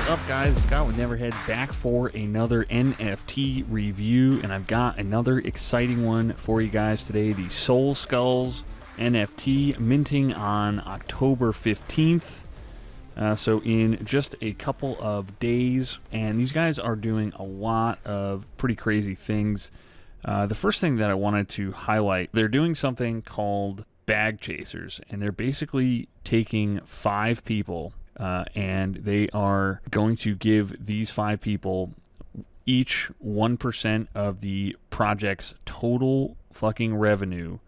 up, guys? Scott with Neverhead back for another NFT review, and I've got another exciting one for you guys today. The Solskulls NFT minting on October 15th. So in just a couple of days, and these guys are doing a lot of pretty crazy things. The first thing that I wanted to highlight, they're doing something called bag chasers, and they're basically taking 5 people and they are going to give these 5 people each 1% of the project's total fucking revenue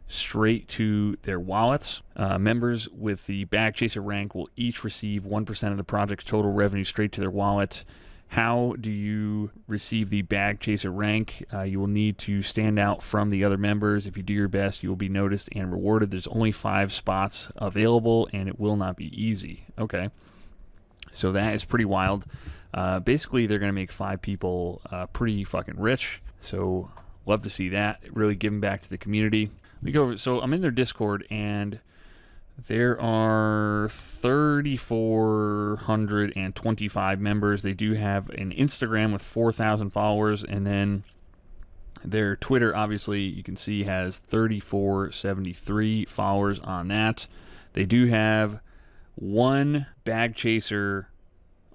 straight to their wallets. Members with the bag chaser rank will each receive 1% of the project's total revenue straight to their wallet. How do you receive the bag chaser rank? You will need to stand out from the other members. If you do your best, you will be noticed and rewarded. There's only 5 spots available, and it will not be easy. Okay, so that is pretty wild. Basically, they're going to make 5 people pretty fucking rich. So love to see that. Really giving back to the community. Let me go over. So I'm in their Discord, and there are 3,425 members. They do have an Instagram with 4,000 followers, and then their Twitter, obviously, you can see has 3,473 followers on that. They do have 1 bag chaser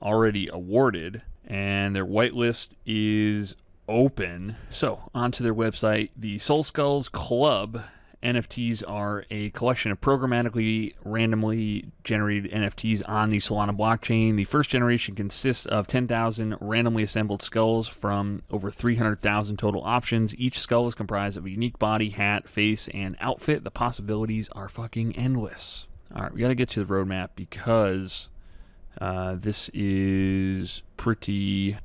already awarded, and their whitelist is open. So onto their website. The Solskulls Club NFTs are a collection of programmatically randomly generated NFTs on the Solana blockchain. The first generation consists of 10,000 randomly assembled skulls from over 300,000 total options. Each skull is comprised of a unique body, hat, face, and outfit. The possibilities are fucking endless. All right, we got to get to the roadmap because this is pretty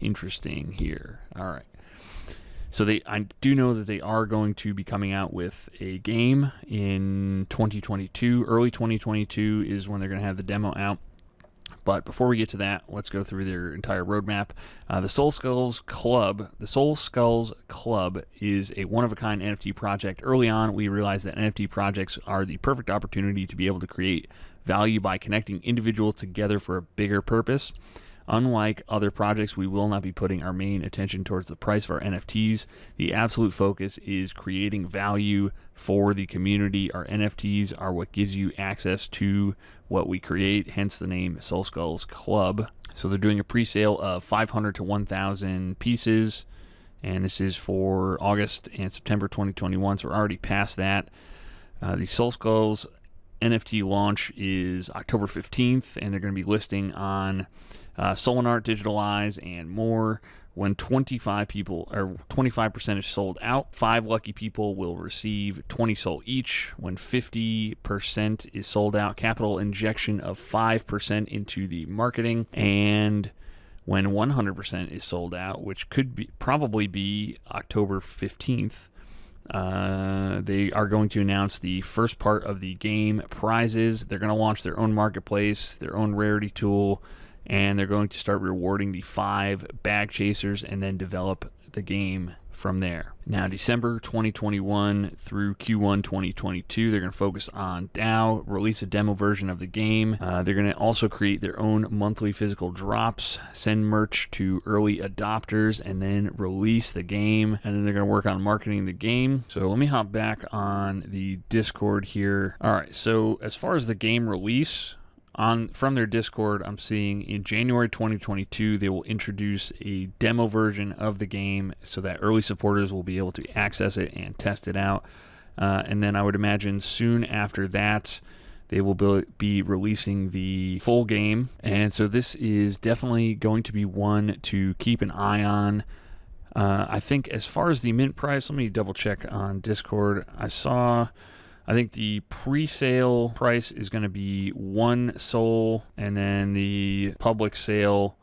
interesting here. All right. So I do know that they are going to be coming out with a game in 2022. Early 2022 is when they're going to have the demo out. But before we get to that, let's go through their entire roadmap. The Solskulls Club is a one-of-a-kind NFT project. Early on, we realized that NFT projects are the perfect opportunity to be able to create value by connecting individuals together for a bigger purpose. Unlike other projects, we will not be putting our main attention towards the price of our NFTs. The absolute focus is creating value for the community. Our NFTs are what gives you access to what we create, hence the name Solskulls Club. So they're doing a pre-sale of 500 to 1,000 pieces, and this is for August and September 2021, so we're already past that. The Solskulls NFT launch is October 15th, and they're going to be listing on Solana, Digital Eyes, and more. When 25% is sold out, 5 lucky people will receive 20 SOL each. When 50% is sold out, capital injection of 5% into the marketing. And when 100% is sold out, which could probably be October 15th, they are going to announce the first part of the game prizes. They're going to launch their own marketplace, their own rarity tool, and they're going to start rewarding the 5 bag chasers and then develop the game from there. Now, December 2021 through Q1 2022, they're going to focus on DAO, release a demo version of the game. They're going to also create their own monthly physical drops, send merch to early adopters, and then release the game. And then they're going to work on marketing the game. So let me hop back on the Discord here. All right, so as far as the game release, from their Discord, I'm seeing in January 2022, they will introduce a demo version of the game so that early supporters will be able to access it and test it out. And then I would imagine soon after that, they will be releasing the full game. And so this is definitely going to be one to keep an eye on. I think as far as the mint price, let me double check on Discord. I think the pre-sale price is going to be 1 SOL, and then the public sale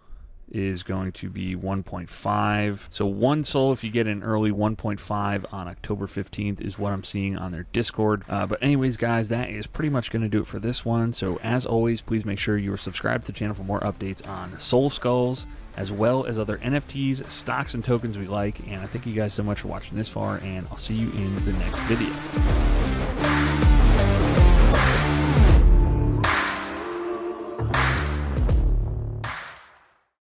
is going to be 1.5. So 1 SOL if you get an early, 1.5 on October 15th is what I'm seeing on their Discord. But anyways, guys, that is pretty much going to do it for this one. So as always, please make sure you are subscribed to the channel for more updates on Solskulls, as well as other NFTs, stocks, and tokens we like. And I thank you guys so much for watching this far, and I'll see you in the next video.